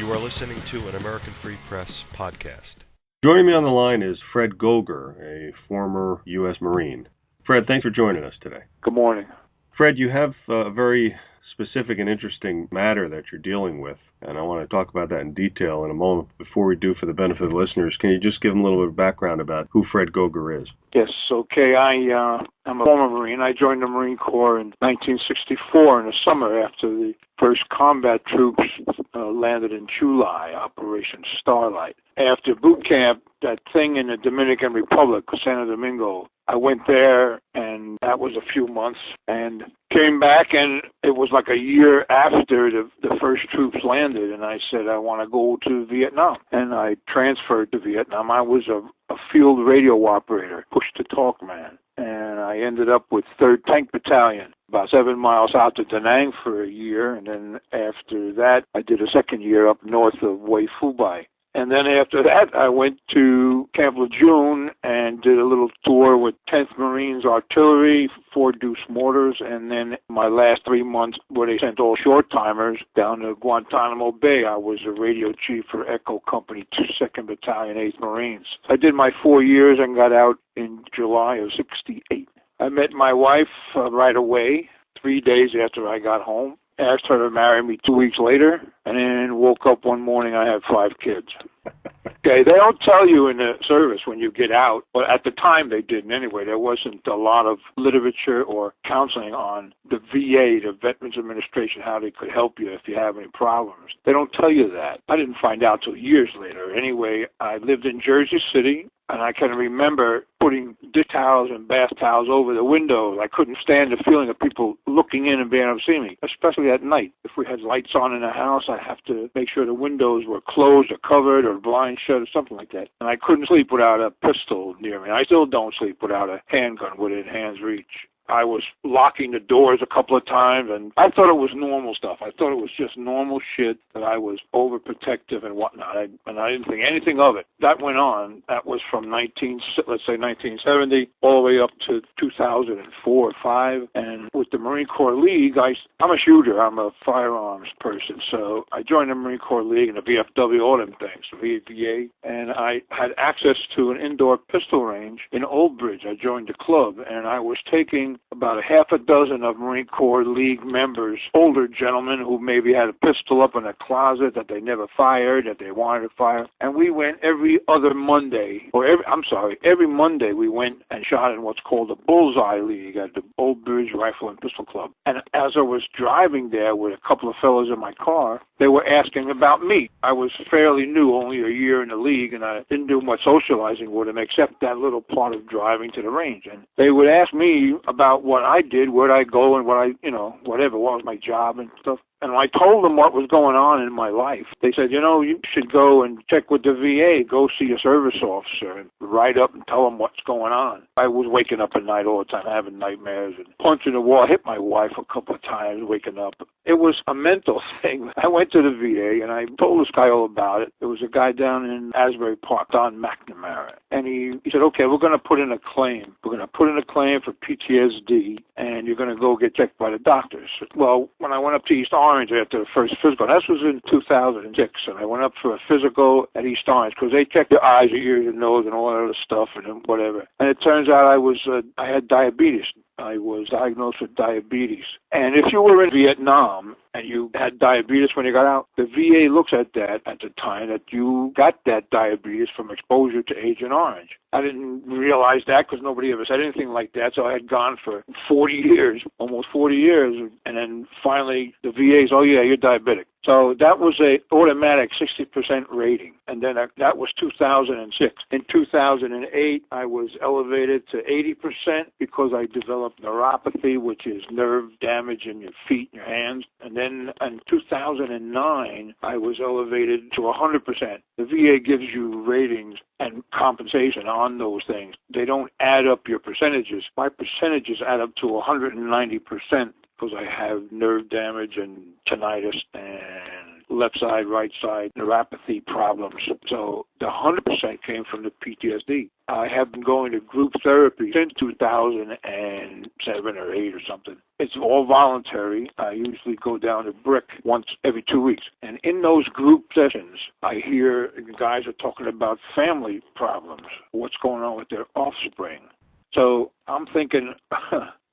You are listening to an American Free Press podcast. Joining me on the line is Fred Goger, a former U.S. Marine. Fred, thanks for joining us today. Good morning. Fred, you have a very specific and interesting matter that you're dealing with, and I want to talk about that in detail in a moment. Before we do, for the benefit of the listeners, can you just give them a little bit of background about who Fred Goger is? Yes, okay. I'm a former Marine. I joined the Marine Corps in 1964 in the summer after the first combat troops landed in Chulai, Operation Starlight. After boot camp, that thing in the Dominican Republic, Santo Domingo, I went there, and that was a few months, and came back, and it was like a year after the first troops landed, and I said, I want to go to Vietnam. And I transferred to Vietnam. I was a field radio operator, push-to-talk man, and I ended up with 3rd Tank Battalion, about 7 miles out to Da Nang for a year, and then after that, I did a second year up north of Hue Phu Bai. And then after that, I went to Camp Lejeune and did a little tour with 10th Marines Artillery, 4 Deuce mortars, and then my last 3 months where they sent all short-timers down to Guantanamo Bay. I was a radio chief for Echo Company, 2nd Battalion, 8th Marines. I did my 4 years and got out in July of 68. I met my wife right away, 3 days after I got home. Asked her to marry me 2 weeks later, and then woke up one morning, I had 5 kids. Okay, they don't tell you in the service when you get out, but at the time they didn't anyway. There wasn't a lot of literature or counseling on the VA, the Veterans Administration, how they could help you if you have any problems. They don't tell you that. I didn't find out till years later. Anyway, I lived in Jersey City, and I can remember putting dish towels and bath towels over the windows. I couldn't stand the feeling of people looking in and being able to see me, especially at night. If we had lights on in the house, I'd have to make sure the windows were closed or covered or blinds shut or something like that. And I couldn't sleep without a pistol near me. I still don't sleep without a handgun within hand's reach. I was locking the doors a couple of times, and I thought it was normal stuff. I thought it was just normal shit, that I was overprotective and whatnot, and I didn't think anything of it. That went on. That was from 1970 all the way up to 2004 or 5. And with the Marine Corps League, I'm a shooter. I'm a firearms person, so I joined the Marine Corps League and the VFW, all them things, the VA, and I had access to an indoor pistol range in Old Bridge. I joined the club, and I was taking about a half a dozen of Marine Corps League members, older gentlemen who maybe had a pistol up in a closet that they never fired, that they wanted to fire. And we went every Monday we went and shot in what's called the Bullseye League at the Old Bridge Rifle and Pistol Club. And as I was driving there with a couple of fellows in my car, they were asking about me. I was fairly new, only a year in the league, and I didn't do much socializing with them except that little part of driving to the range. And they would ask me about what I did, where'd I go, and what was my job and stuff. And I told them what was going on in my life. They said, you should go and check with the VA, go see a service officer and write up and tell them what's going on. I was waking up at night all the time, having nightmares and punching the wall. I hit my wife a couple of times waking up. It was a mental thing. I went to the VA and I told this guy all about it. There was a guy down in Asbury Park, Don McNamara. And he said, okay, we're going to put in a claim. We're going to put in a claim for PTSD, and you're going to go get checked by the doctors. Well, when I went up to East Orange after the first physical, this was in 2006, and I went up for a physical at East Orange because they checked your eyes, your ears, your nose, and all that other stuff and whatever. And it turns out I had diabetes. I was diagnosed with diabetes. And if you were in Vietnam and you had diabetes when you got out, the VA looks at that at the time that you got that diabetes from exposure to Agent Orange. I didn't realize that because nobody ever said anything like that. So I had gone for 40 years, almost 40 years. And then finally the VA's, oh yeah, you're diabetic. So that was a automatic 60% rating. And then that was 2006. In 2008, I was elevated to 80% because I developed neuropathy, which is nerve damage in your feet and your hands. And then in 2009, I was elevated to 100%. The VA gives you ratings and compensation on those things. They don't add up your percentages. My percentages add up to 190%. Because I have nerve damage and tinnitus and left side, right side, neuropathy problems. So the 100% came from the PTSD. I have been going to group therapy since 2007 or 8 or something. It's all voluntary. I usually go down to Brick once every 2 weeks. And in those group sessions, I hear guys are talking about family problems, what's going on with their offspring. So I'm thinking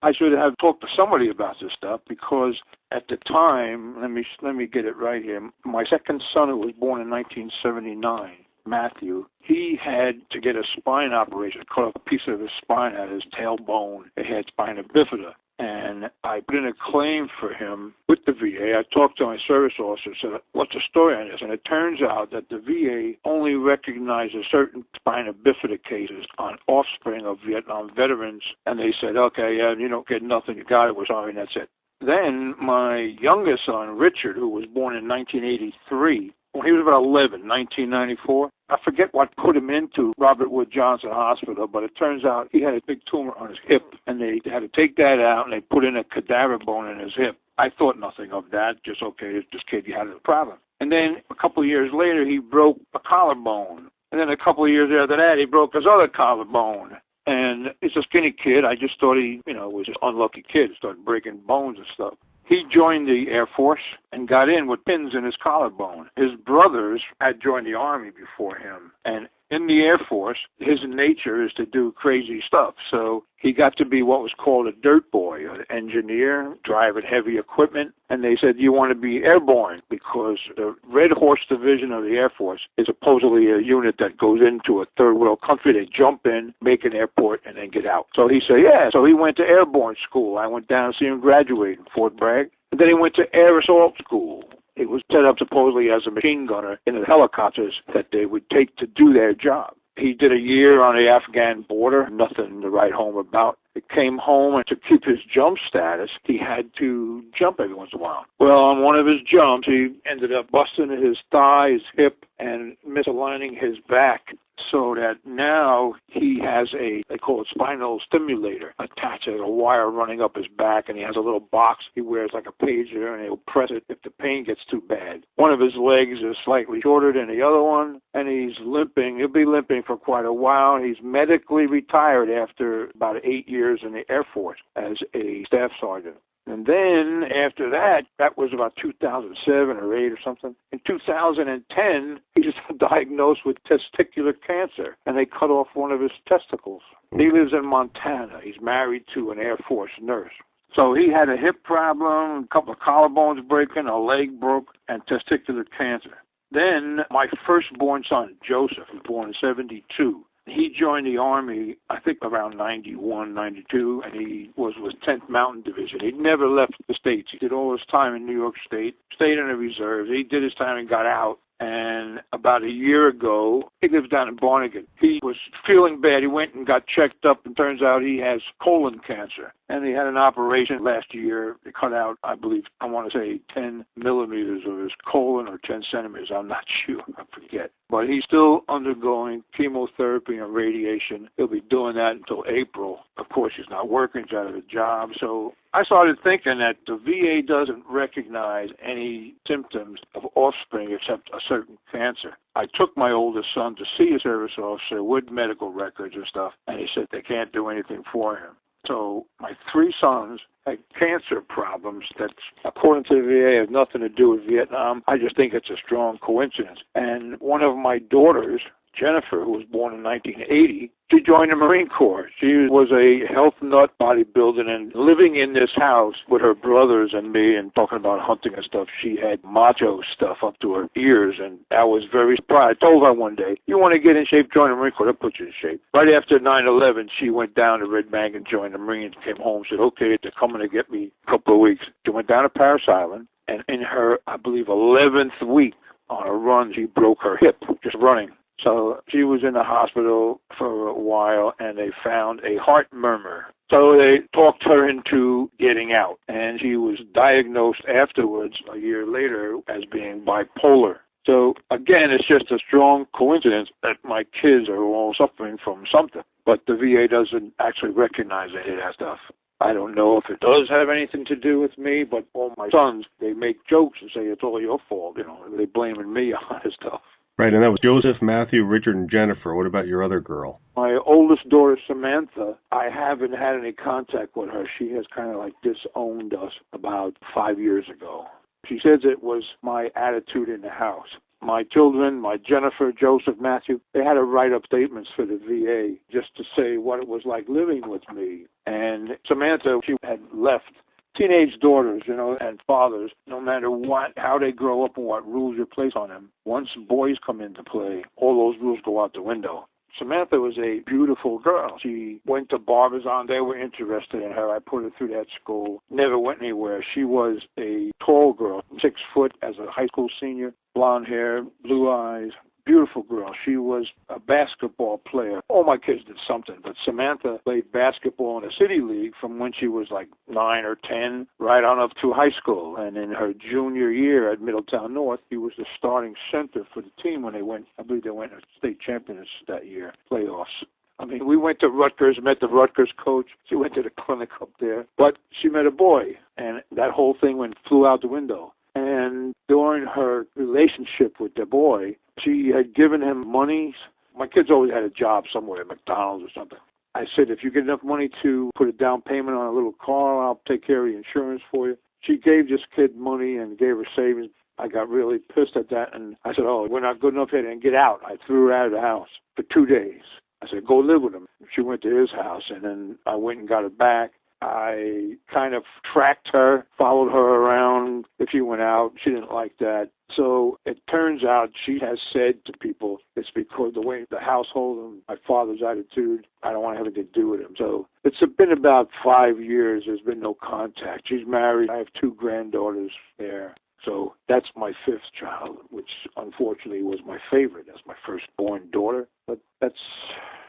I should have talked to somebody about this stuff, because at the time, let me get it right here. My second son, who was born in 1979, Matthew, he had to get a spine operation, cut off a piece of his spine out of his tailbone. It had spina bifida. And I put in a claim for him with the VA. I talked to my service officer, said, what's the story on this? And it turns out that the VA only recognizes certain spina bifida cases on offspring of Vietnam veterans. And they said, okay, yeah, you don't get nothing. You got it. We're sorry, and that's it. Then my youngest son, Richard, who was born in 1983, when he was about 11, 1994, I forget what put him into Robert Wood Johnson Hospital, but it turns out he had a big tumor on his hip, and they had to take that out, and they put in a cadaver bone in his hip. I thought nothing of that, just, okay, this kid, he had a problem. And then a couple of years later, he broke a collarbone. And then a couple of years after that, he broke his other collarbone. And it's a skinny kid. I just thought he, was just an unlucky kid. He started breaking bones and stuff. He joined the Air Force and got in with pins in his collarbone. His brothers had joined the Army before him. And in the Air Force, his nature is to do crazy stuff. So he got to be what was called a dirt boy, an engineer, driving heavy equipment. And they said, you want to be airborne, because the Red Horse Division of the Air Force is supposedly a unit that goes into a third world country. They jump in, make an airport, and then get out. So he said, yeah. So he went to airborne school. I went down to see him graduate in Fort Bragg. And then he went to air assault school. It was set up supposedly as a machine gunner in the helicopters that they would take to do their job. He did a year on the Afghan border, nothing to write home about. He came home, and to keep his jump status, he had to jump every once in a while. Well, on one of his jumps, he ended up busting his thigh, his hip, and misaligning his back, so that now he has they call it spinal stimulator attached to a wire running up his back, and he has a little box he wears like a pager, and he'll press it if the pain gets too bad. One of his legs is slightly shorter than the other one, and he's limping. He'll be limping for quite a while. He's medically retired after about 8 years in the Air Force as a staff sergeant. And then after that, that was about 2007 or 8 or something. In 2010, he was diagnosed with testicular cancer, and they cut off one of his testicles. He lives in Montana. He's married to an Air Force nurse. So he had a hip problem, a couple of collarbones breaking, a leg broke, and testicular cancer. Then my firstborn son, Joseph, was born in 72. He joined the Army, I think, around 91, 92, and he was with 10th Mountain Division. He never left the States. He did all his time in New York State, stayed in the reserves. He did his time and got out. And about a year ago, he lives down in Barnegat. He was feeling bad. He went and got checked up, and turns out he has colon cancer. And he had an operation last year. They cut out, I believe, I want to say 10 millimeters of his colon, or 10 centimeters. I'm not sure. I forget. But he's still undergoing chemotherapy and radiation. He'll be doing that until April. Of course, he's not working. He's out of a job. So I started thinking that the VA doesn't recognize any symptoms of offspring except a certain cancer. I took my oldest son to see a service officer with medical records and stuff, and he said they can't do anything for him. So my 3 sons had cancer problems that, according to the VA, have nothing to do with Vietnam. I just think it's a strong coincidence. And one of my daughters, Jennifer, who was born in 1980, she joined the Marine Corps. She was a health nut, bodybuilding, and living in this house with her brothers and me and talking about hunting and stuff. She had macho stuff up to her ears, and I was very surprised. I told her one day, you want to get in shape, join the Marine Corps, they'll put you in shape. Right after 9/11, she went down to Red Bank and joined the Marines, came home, said, okay, they're coming to get me a couple of weeks. She went down to Paris Island, and in her, I believe, 11th week on a run, she broke her hip just running. So she was in the hospital for a while, and they found a heart murmur. So they talked her into getting out, and she was diagnosed afterwards, a year later, as being bipolar. So, again, it's just a strong coincidence that my kids are all suffering from something, but the VA doesn't actually recognize any of that stuff. I don't know if it does have anything to do with me, but all my sons, they make jokes and say it's all your fault. They're blaming me on this stuff. Right, and that was Joseph, Matthew, Richard, and Jennifer. What about your other girl? My oldest daughter, Samantha, I haven't had any contact with her. She has kind of like disowned us about 5 years ago. She says it was my attitude in the house. My children, my Jennifer, Joseph, Matthew, they had to write up statements for the VA just to say what it was like living with me. And Samantha, she had left. Teenage daughters, and fathers, no matter how they grow up and what rules you place on them, once boys come into play, all those rules go out the window. Samantha was a beautiful girl. She went to Barbizon. They were interested in her. I put her through that school. Never went anywhere. She was a tall girl, 6 foot as a high school senior, blonde hair, blue eyes. Beautiful girl. She was a basketball player. All my kids did something, but Samantha played basketball in a city league from when she was like 9 or 10, right on up to high school. And in her junior year at Middletown North, she was the starting center for the team when I believe they went to state champions that year, playoffs. I mean, we went to Rutgers, met the Rutgers coach. She went to the clinic up there. But she met a boy, and that whole thing flew out the window. And during her relationship with the boy, she had given him money. My kids always had a job somewhere at McDonald's or something. I said, if you get enough money to put a down payment on a little car, I'll take care of the insurance for you. She gave this kid money and gave her savings. I got really pissed at that, and I said, we're not good enough here, and get out. I threw her out of the house for 2 days. I said, go live with him. She went to his house, and then I went and got her back. I kind of tracked her, followed her around. If she went out, she didn't like that. So it turns out she has said to people, it's because the way the household and my father's attitude, I don't want to have anything to do with him. So it's been about 5 years. There's been no contact. She's married. I have 2 granddaughters there. So that's my 5th child, which unfortunately was my favorite. That's my firstborn daughter. But that's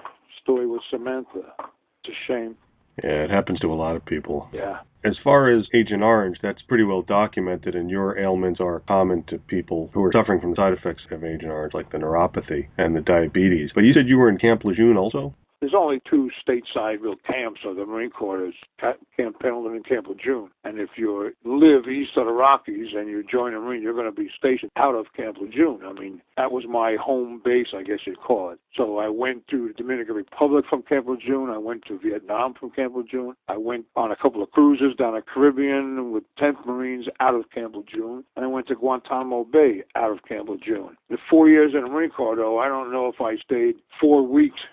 the story with Samantha. It's a shame. Yeah, it happens to a lot of people. Yeah. As far as Agent Orange, that's pretty well documented, and your ailments are common to people who are suffering from side effects of Agent Orange, like the neuropathy and the diabetes. But you said you were in Camp Lejeune also? There's only 2 stateside real camps of the Marine Corps. There's Camp Pendleton and Camp Lejeune. And if you live east of the Rockies and you join the Marine, you're going to be stationed out of Camp Lejeune. I mean, that was my home base, I guess you'd call it. So I went to the Dominican Republic from Camp Lejeune. I went to Vietnam from Camp Lejeune. I went on a couple of cruises down the Caribbean with 10th Marines out of Camp Lejeune. And I went to Guantanamo Bay out of Camp Lejeune. The 4 years in the Marine Corps, though, I don't know if I stayed 4 weeks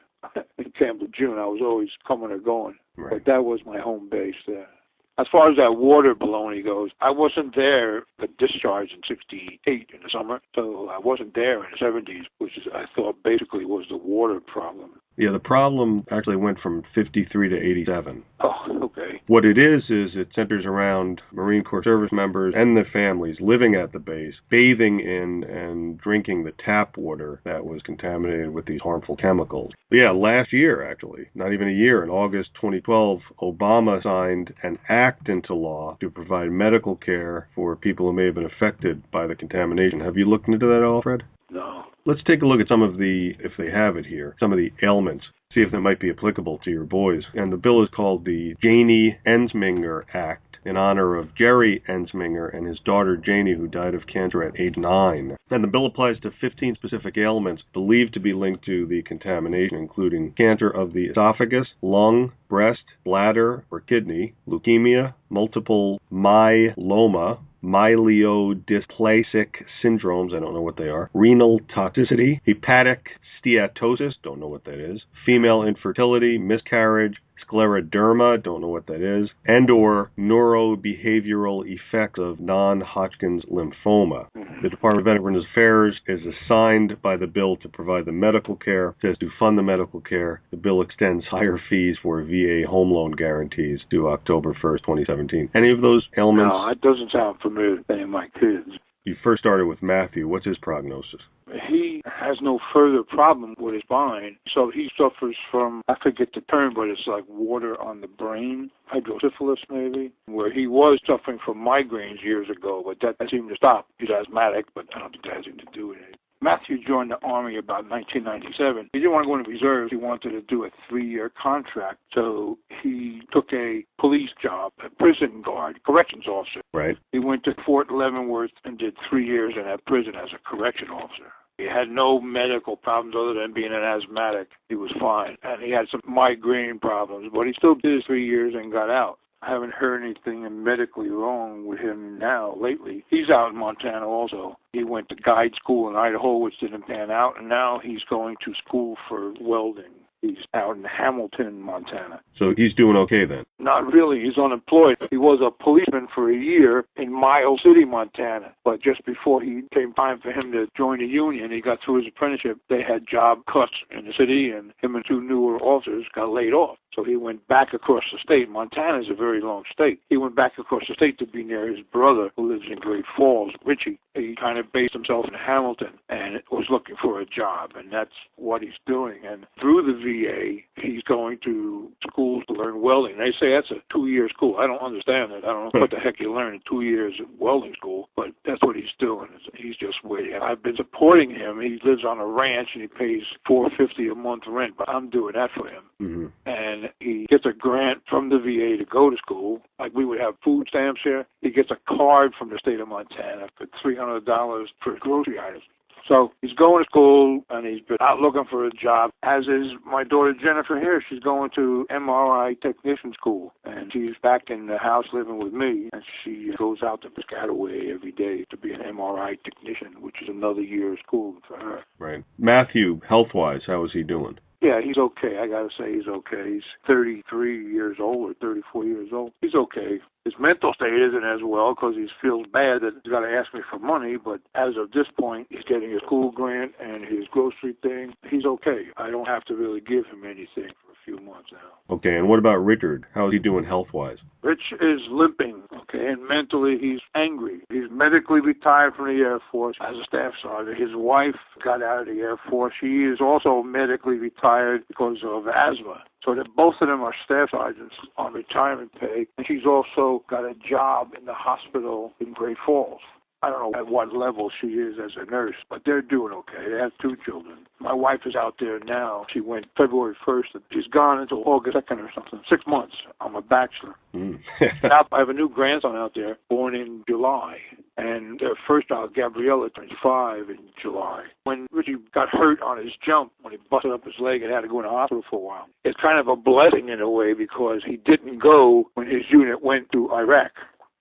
in Camp Lejeune. I was always coming or going. Right. But that was my home base there. As far as that water baloney goes, I wasn't there at discharge in 68 in the summer, so I wasn't there in the 70s, which I thought basically was the water problem. Yeah, the problem actually went from 53 to 87. Oh, okay. What it is it centers around Marine Corps service members and their families living at the base, bathing in and drinking the tap water that was contaminated with these harmful chemicals. But yeah, last year actually, not even a year, in August 2012, Obama signed an act into law to provide medical care for people who may have been affected by the contamination. Have you looked into that at all, Fred? No. Let's take a look at some of the, if they have it here, some of the ailments, see if they might be applicable to your boys. And the bill is called the Janie Ensminger Act in honor of Jerry Ensminger and his daughter Janie, who died of cancer at age 9. And the bill applies to 15 specific ailments believed to be linked to the contamination, including cancer of the esophagus, lung, breast, bladder, or kidney, leukemia, multiple myeloma, myelodysplasic syndromes, I don't know what they are, renal toxicity, hepatic steatosis, don't know what that is, female infertility, miscarriage, scleroderma, don't know what that is, and or neurobehavioral effects of non-Hodgkin's lymphoma. The Department of Veterans Affairs is assigned by the bill to provide the medical care, says to fund the medical care. The bill extends higher fees for VA home loan guarantees to October 1st, 2017. Any of those ailments? No, it doesn't sound familiar to any of my kids. You first started with Matthew. What's his prognosis? He has no further problem with his spine, so he suffers from, I forget the term, but it's like water on the brain, hydrocephalus maybe, where he was suffering from migraines years ago, but that seemed to stop. He's asthmatic, but I don't think that has anything to do with it. Matthew joined the Army about 1997. He didn't want to go into reserves. He wanted to do a 3-year contract. So he took a police job, a prison guard, corrections officer. Right. He went to Fort Leavenworth and did 3 years in that prison as a correction officer. He had no medical problems other than being an asthmatic. He was fine. And he had some migraine problems, but he still did his 3 years and got out. I haven't heard anything medically wrong with him now, lately. He's out in Montana also. He went to guide school in Idaho, which didn't pan out, and now he's going to school for welding. He's out in Hamilton, Montana. So he's doing okay then? Not really. He's unemployed. He was a policeman for a year in Miles City, Montana. But just before he came time for him to join the union, he got through his apprenticeship. They had job cuts in the city, and him and 2 newer officers got laid off. So he went back across the state. Montana is a very long state. He went back across the state to be near his brother, who lives in Great Falls, Richie. He kind of based himself in Hamilton and was looking for a job, and that's what he's doing. And through the VA, he's going to school to learn welding. They say that's a 2-year school. I don't understand that. I don't know what the heck you learn in 2 years of welding school, but that's what he's doing. He's just waiting. I've been supporting him. He lives on a ranch, and he pays $450 a month rent, but I'm doing that for him. Mm-hmm. And he gets a grant from the VA to go to school. Like we would have food stamps here. He gets a card from the state of Montana for $300 for grocery items. So he's going to school, and he's been out looking for a job, as is my daughter Jennifer here. She's going to MRI technician school, and she's back in the house living with me, and she goes out to Piscataway every day to be an MRI technician, which is another year of school for her. Right. Matthew, health-wise, how is he doing? Yeah, he's okay. I got to say he's okay. He's 33 years old or 34 years old. He's okay. His mental state isn't as well because he feels bad that he's got to ask me for money, but as of this point, he's getting his school grant and his grocery thing. He's okay. I don't have to really give him anything for a few months now. Okay, and what about Richard? How is he doing health-wise? Rich is limping, okay, and mentally he's angry. He's medically retired from the Air Force as a staff sergeant. His wife got out of the Air Force. She is also medically retired because of asthma. So that both of them are staff sergeants on retirement pay, and she's also got a job in the hospital in Great Falls. I don't know at what level she is as a nurse, but they're doing okay. They have 2 children. My wife is out there now. She went February 1st. She's gone until August 2nd or something. 6 months. I'm a bachelor. Now I have a new grandson out there, born in July. And their first child, Gabriella, turns 5 in July. When Richie got hurt on his jump, when he busted up his leg and had to go in the hospital for a while, it's kind of a blessing in a way because he didn't go when his unit went to Iraq.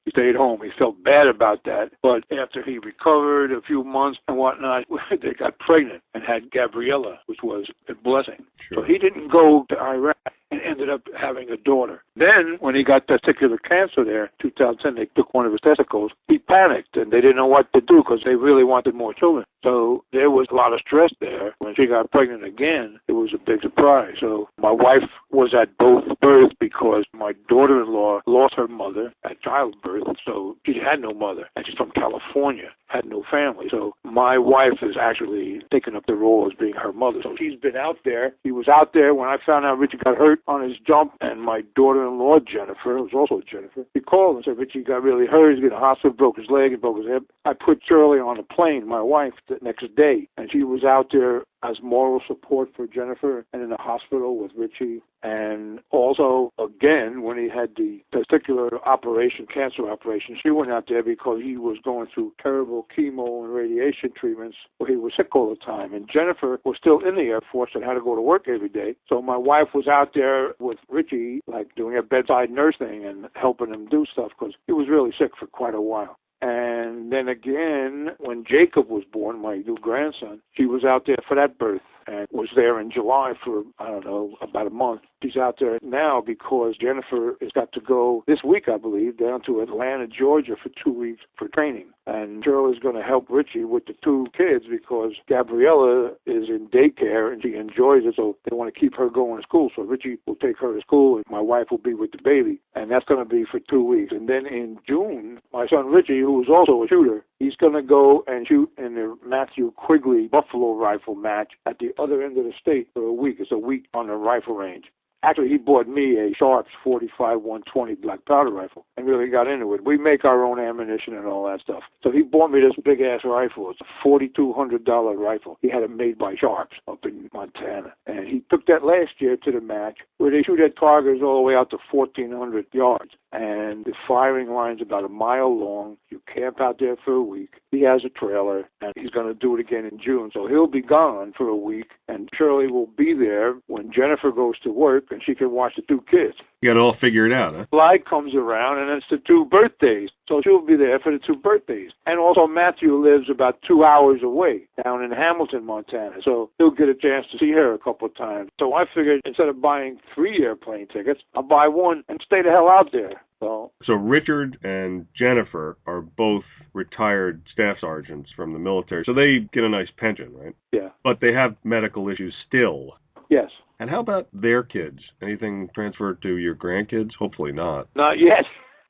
He stayed home. He felt bad about that. But after he recovered a few months and whatnot, they got pregnant and had Gabriella, which was a blessing. Sure. So he didn't go to Iraq and ended up having a daughter. Then, when he got testicular cancer there, 2010, they took one of his testicles. He panicked, and they didn't know what to do because they really wanted more children. So there was a lot of stress there. When she got pregnant again, it was a big surprise. So my wife was at both births because my daughter-in-law lost her mother at childbirth, so she had no mother, and she's from California, had no family. So my wife is actually taking up the role as being her mother. So she's been out there. He was out there when I found out Richie got hurt on his jump, and my daughter-in-law, Jennifer, who's also Jennifer, she called and said Richie got really hurt. He's in the hospital, broke his leg and broke his hip. I put Shirley on a plane, my wife, the next day, and she was out there as moral support for Jennifer and in the hospital with Richie. And also, again, when he had the testicular operation, cancer operation, she went out there because he was going through terrible chemo and radiation treatments where he was sick all the time. And Jennifer was still in the Air Force and had to go to work every day. So my wife was out there with Richie, like doing a bedside nursing and helping him do stuff because he was really sick for quite a while. And then again, when Jacob was born, my new grandson, she was out there for that birth and was there in July for, I don't know, about a month. She's out there now because Jennifer has got to go this week, I believe, down to Atlanta, Georgia for 2 weeks for training. And Shirley's going to help Richie with the 2 kids because Gabriella is in daycare and she enjoys it, so they want to keep her going to school. So Richie will take her to school and my wife will be with the baby. And that's going to be for 2 weeks. And then in June, my son Richie, who is also a shooter, he's going to go and shoot in the Matthew Quigley buffalo rifle match at the other end of the state for a week. It's a week on the rifle range. Actually, he bought me a Sharps 45 120 black powder rifle and really got into it. We make our own ammunition and all that stuff. So he bought me this big-ass rifle. It's a $4,200 rifle. He had it made by Sharps up in Montana. And he took that last year to the match where they shoot at targets all the way out to 1,400 yards. And the firing line's about a mile long. You camp out there for a week. He has a trailer, and he's going to do it again in June. So he'll be gone for a week, and Shirley will be there when Jennifer goes to work, and she can watch the two kids. You got it all figured out, huh? July comes around, and it's the two birthdays. So she'll be there for the two birthdays. And also Matthew lives about 2 hours away down in Hamilton, Montana. So he'll get a chance to see her a couple of times. So I figured instead of buying 3 airplane tickets, I'll buy one and stay the hell out there. So Richard and Jennifer are both retired staff sergeants from the military. So they get a nice pension, right? Yeah. But they have medical issues still. Yes. And how about their kids? Anything transferred to your grandkids? Hopefully not. Not yet.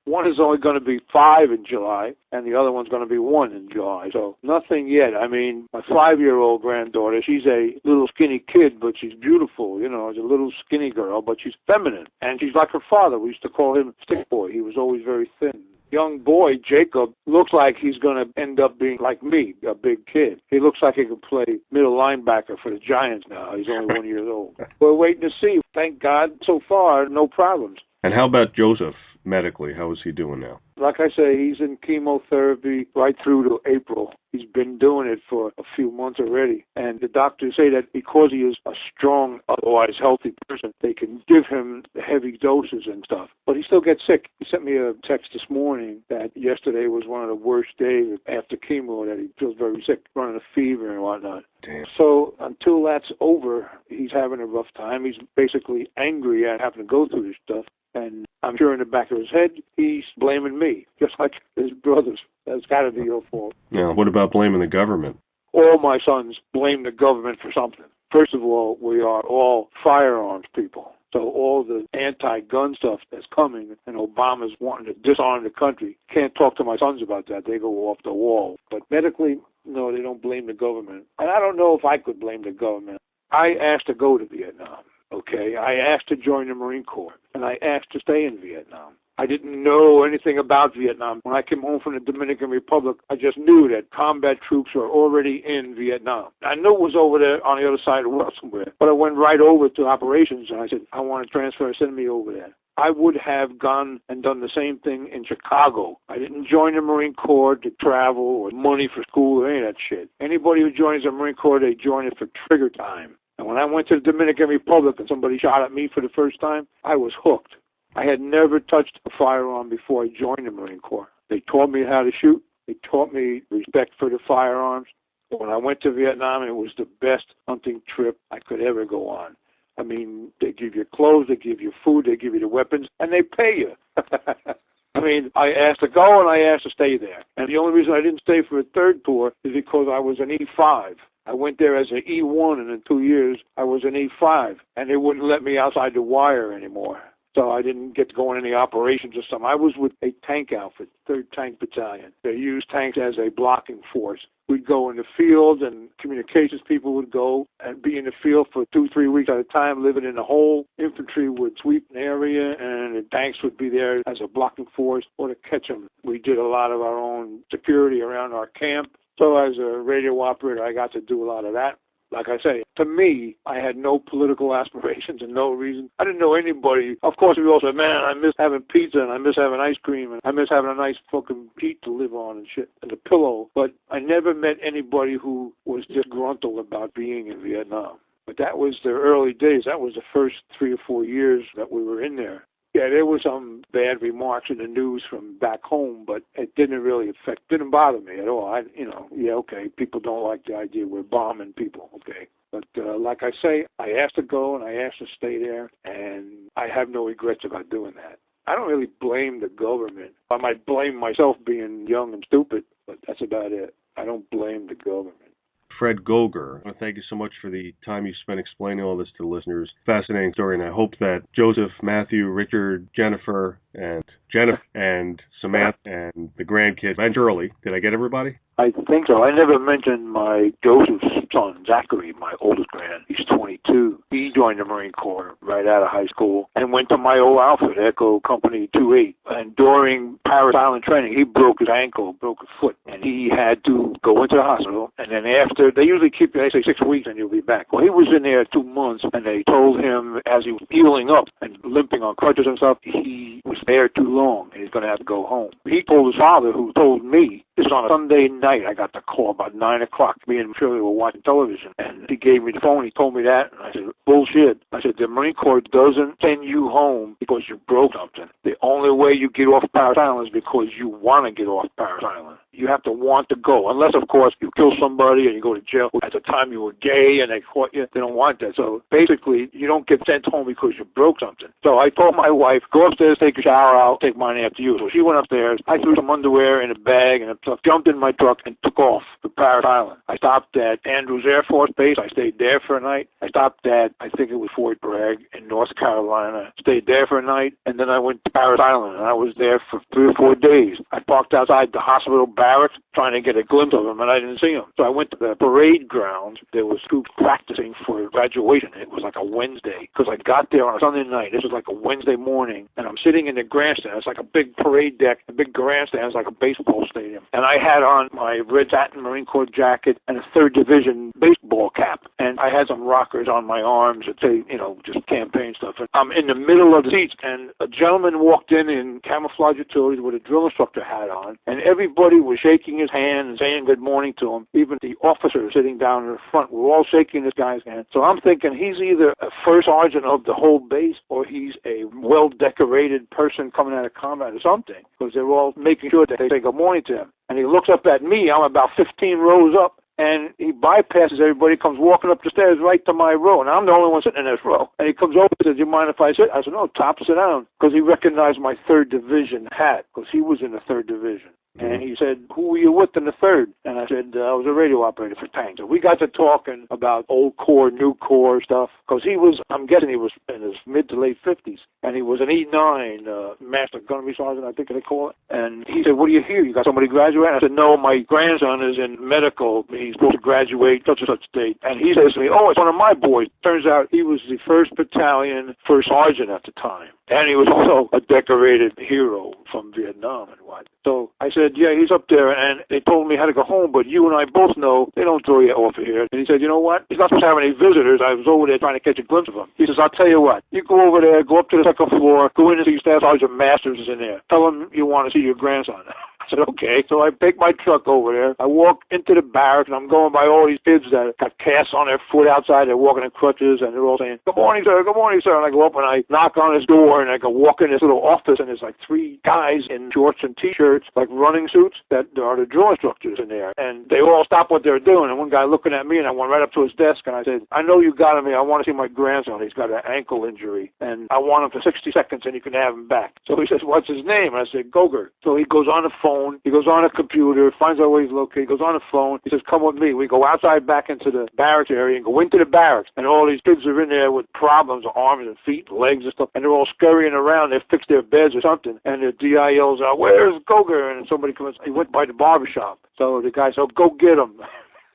One is only going to be 5 in July, and the other one's going to be 1 in July. So nothing yet. I mean, my 5-year-old granddaughter, she's a little skinny kid, but she's beautiful. You know, she's a little skinny girl, but she's feminine. And she's like her father. We used to call him Stick Boy. He was always very thin. Young boy, Jacob, looks like he's going to end up being like me, a big kid. He looks like he could play middle linebacker for the Giants now. He's only 1 year old. We're waiting to see. Thank God, so far, no problems. And how about Joseph? Medically, how is he doing now? Like I say, he's in chemotherapy right through to April. He's been doing it for a few months already. And the doctors say that because he is a strong, otherwise healthy person, they can give him heavy doses and stuff. But he still gets sick. He sent me a text this morning that yesterday was one of the worst days after chemo, that he feels very sick, running a fever and whatnot. Damn. So until that's over, he's having a rough time. He's basically angry at having to go through this stuff. And I'm sure in the back of his head, he's blaming me, just like his brothers. That's got to be your fault. Now, what about blaming the government? All my sons blame the government for something. First of all, we are all firearms people. So all the anti-gun stuff that's coming, and Obama's wanting to disarm the country, can't talk to my sons about that. They go off the wall. But medically, no, they don't blame the government. And I don't know if I could blame the government. I asked to go to Vietnam. Okay, I asked to join the Marine Corps, and I asked to stay in Vietnam. I didn't know anything about Vietnam. When I came home from the Dominican Republic, I just knew that combat troops were already in Vietnam. I knew it was over there on the other side of the world somewhere, but I went right over to operations, and I said, I want to transfer, send me over there. I would have gone and done the same thing in Chicago. I didn't join the Marine Corps to travel or money for school or any of that shit. Anybody who joins the Marine Corps, they join it for trigger time. And when I went to the Dominican Republic and somebody shot at me for the first time, I was hooked. I had never touched a firearm before I joined the Marine Corps. They taught me how to shoot. They taught me respect for the firearms. When I went to Vietnam, it was the best hunting trip I could ever go on. I mean, they give you clothes, they give you food, they give you the weapons, and they pay you. I mean, I asked to go and I asked to stay there. And the only reason I didn't stay for a third tour is because I was an E5. I went there as an E1, and in 2 years, I was an E5, and they wouldn't let me outside the wire anymore. So I didn't get to go in any operations or something. I was with a tank outfit, 3rd Tank Battalion. They used tanks as a blocking force. We'd go in the field, and communications people would go and be in the field for 2-3 weeks at a time, living in a hole. Infantry would sweep an area, and the tanks would be there as a blocking force or to catch them. We did a lot of our own security around our camp. So as a radio operator, I got to do a lot of that. Like I say, to me, I had no political aspirations and no reason. I didn't know anybody. Of course, we all said, man, I miss having pizza and I miss having ice cream and I miss having a nice fucking sheet to live on and shit and a pillow. But I never met anybody who was disgruntled about being in Vietnam. But that was the early days. That was the first 3 or 4 years that we were in there. Yeah, there were some bad remarks in the news from back home, but it didn't didn't bother me at all. Okay, people don't like the idea we're bombing people, okay. But like I say, I asked to go and I asked to stay there, and I have no regrets about doing that. I don't really blame the government. I might blame myself being young and stupid, but that's about it. I don't blame the government. Fred Goger, I want to thank you so much for the time you spent explaining all this to the listeners. Fascinating story, and I hope that Joseph, Matthew, Richard, Jennifer, and Jennifer and Samantha and the grandkids and Shirley. Did I get everybody? I think so. I never mentioned my Joseph's son, Zachary, my oldest grand. He's 22. He joined the Marine Corps right out of high school and went to my old outfit, Echo Company 28. And during Paris Island training, he broke his ankle, broke his foot, and he had to go into the hospital. And then after, they usually keep you, they say 6 weeks and you'll be back. Well, he was in there 2 months, and they told him as he was healing up and limping on crutches and stuff, he was there too long and he's going to have to go home. He told his father, who told me, this was on a Sunday night. I got the call about 9 o'clock. Me and Shirley were watching television, and he gave me the phone. He told me that, and I said, bullshit. I said, the Marine Corps doesn't send you home because you broke something. The only way you get off Paris Island is because you want to get off Paris Island. You have to want to go, unless, of course, you kill somebody and you go to jail. At the time you were gay and they caught you. They don't want that. So basically, you don't get sent home because you broke something. So I told my wife, go upstairs, take a shower. I'll take mine after you. So she went upstairs. I threw some underwear in a bag and stuff, jumped in my truck and took off to Paris Island. I stopped at Andrews Air Force Base. I stayed there for a night. I stopped at, I think it was Fort Bragg in North Carolina. Stayed there for a night, and then I went to Paris Island, and I was there for 3 or 4 days. I parked outside the hospital barracks trying to get a glimpse of him, and I didn't see him. So I went to the parade grounds. There was troops practicing for graduation. It was like a Wednesday, because I got there on a Sunday night. This was like a Wednesday morning, and I'm sitting in the grandstand. It's like a big parade deck, a big grandstand. It's like a baseball stadium. And I had on my red satin Marine Corps jacket and a 3rd Division baseball cap. And I had some rockers on my arms that say, you know, just campaign stuff. And I'm in the middle of the seats, and a gentleman walked in camouflage utilities with a drill instructor hat on, and everybody was shaking his hand and saying good morning to him. Even the officers sitting down in the front were all shaking this guy's hand. So I'm thinking he's either a first sergeant of the whole base or he's a well-decorated person coming out of combat or something, because they're all making sure that they say good morning to him. And he looks up at me. I'm about 15 rows up. And he bypasses everybody, comes walking up the stairs right to my row. And I'm the only one sitting in this row. And he comes over and says, do you mind if I sit? I said, no, top, sit down. Because he recognized my 3rd Division hat, because he was in the 3rd Division. And he said, who were you with in the 3rd? And I said, I was a radio operator for tanks. So we got to talking about old Corps, new Corps stuff, because he was, I'm guessing he was in his mid to late 50s. And he was an E9, Master Gunnery Sergeant, I think they call it. And he said, what do you hear? You got somebody graduating? I said, no, my grandson is in medical. He's supposed to graduate such and such date. And he says to me, oh, it's one of my boys. Turns out he was the 1st Battalion, 1st Sergeant at the time. And he was also a decorated hero from Vietnam and what. So I said, yeah, he's up there, and they told me how to go home, but you and I both know they don't throw you off of here. And he said, you know what? He's not supposed to have any visitors. I was over there trying to catch a glimpse of him. He says, I'll tell you what. You go over there, go up to the 2nd floor, go in and see Staff Sergeant Masters is in there. Tell him you want to see your grandson. I said, okay. So I take my truck over there. I walk into the barracks, and I'm going by all these kids that got casts on their foot outside. They're walking in crutches, and they're all saying, good morning, sir. Good morning, sir. And I go up, and I knock on his door, and I go walk in this little office, and there's like 3 guys in shorts and T-shirts, like running suits, that are the drill instructors in there. And they all stop what they're doing. And one guy looking at me, and I went right up to his desk, and I said, I know you got him here. I want to see my grandson. He's got an ankle injury, and I want him for 60 seconds, and you can have him back. So he says, what's his name? And I said, Goger. So he goes on the phone. He goes on a computer, finds out where he's located, goes on the phone. He says, come with me. We go outside back into the barracks area and go into the barracks. And all these kids are in there with problems, arms and feet, legs and stuff. And they're all scurrying around. They fix their beds or something. And the DI yells out, where's Goger? And somebody comes, he went by the barbershop. So the guy said, go get him.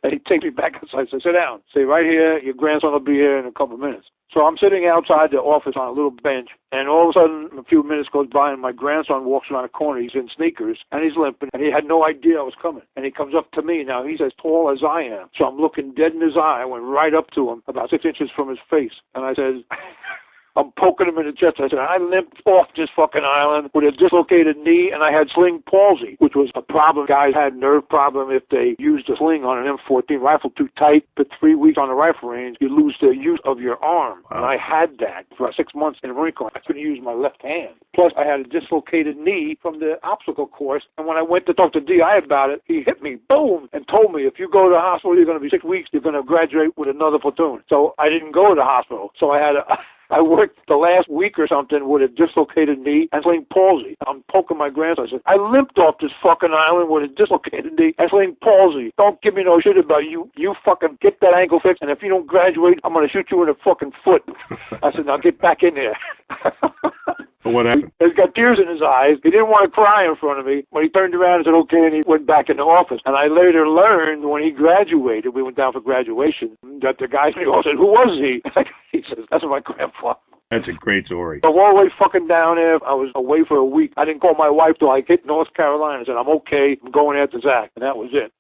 And he takes me back outside. So sit down. Say, right here, your grandson will be here in a couple of minutes. So I'm sitting outside the office on a little bench, and all of a sudden, a few minutes goes by, and my grandson walks around the corner. He's in sneakers, and he's limping, and he had no idea I was coming. And he comes up to me. Now, he's as tall as I am, so I'm looking dead in his eye. I went right up to him, about 6 inches from his face, and I said, I'm poking him in the chest. I said, I limped off this fucking island with a dislocated knee, and I had sling palsy, which was a problem. Guys had nerve problem if they used a sling on an M14 rifle too tight for 3 weeks on the rifle range. You lose the use of your arm. Wow. And I had that for 6 months in the Marine Corps. I couldn't use my left hand. Plus, I had a dislocated knee from the obstacle course, and when I went to talk to DI about it, he hit me, boom, and told me, if you go to the hospital, you're going to be 6 weeks, you're going to graduate with another platoon. So I didn't go to the hospital. So I worked the last week or something with a dislocated knee and sling palsy. I'm poking my grandson. I said, I limped off this fucking island with a dislocated knee and sling palsy. Don't give me no shit about you. You fucking get that ankle fixed, and if you don't graduate, I'm going to shoot you in the fucking foot. I said, now get back in there. What happened? He's got tears in his eyes. He didn't want to cry in front of me, but he turned around and said, okay, and he went back in the office. And I later learned when he graduated, we went down for graduation, that the guy in the office said, who was he? He says, that's my grandfather. That's a great story. So all the way fucking down there, I was away for a week. I didn't call my wife till I hit North Carolina and said, I'm okay, I'm going after Zach. And that was it.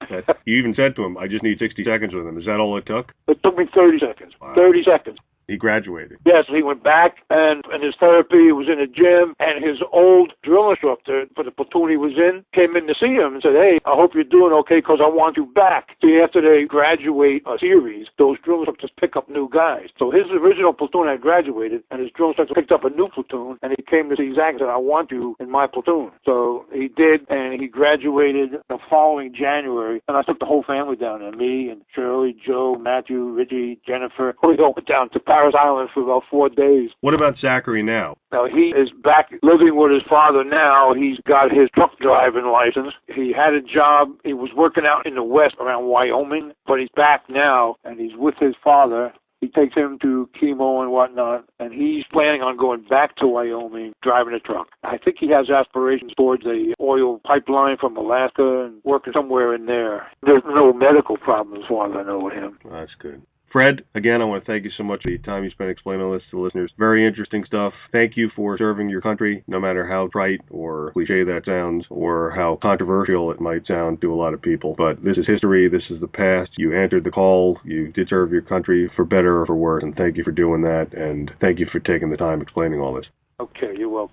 You even said to him, I just need 60 seconds with him. Is that all it took? It took me 30 seconds. Wow. 30 seconds. He graduated. Yes, he went back, and in his therapy, he was in the gym, and his old drill instructor for the platoon he was in came in to see him and said, hey, I hope you're doing okay because I want you back. See, after they graduate a series, those drill instructors pick up new guys. So his original platoon had graduated, and his drill instructor picked up a new platoon, and he came to see Zach and said, I want you in my platoon. So he did, and he graduated the following January, and I took the whole family down there, me and Shirley, Joe, Matthew, Richie, Jennifer. We all went down to Paris Island for about 4 days. What about Zachary now? Now, he is back living with his father now. He's got his truck driving license. He had a job. He was working out in the West around Wyoming, but he's back now, and he's with his father. He takes him to chemo and whatnot, and he's planning on going back to Wyoming, driving a truck. I think he has aspirations towards a oil pipeline from Alaska and working somewhere in there. There's no medical problems as far as I know with him. That's good. Fred, again, I want to thank you so much for the time you spent explaining all this to the listeners. Very interesting stuff. Thank you for serving your country, no matter how trite or cliche that sounds, or how controversial it might sound to a lot of people. But this is history. This is the past. You answered the call. You did serve your country for better or for worse, and thank you for doing that, and thank you for taking the time explaining all this. Okay, you're welcome.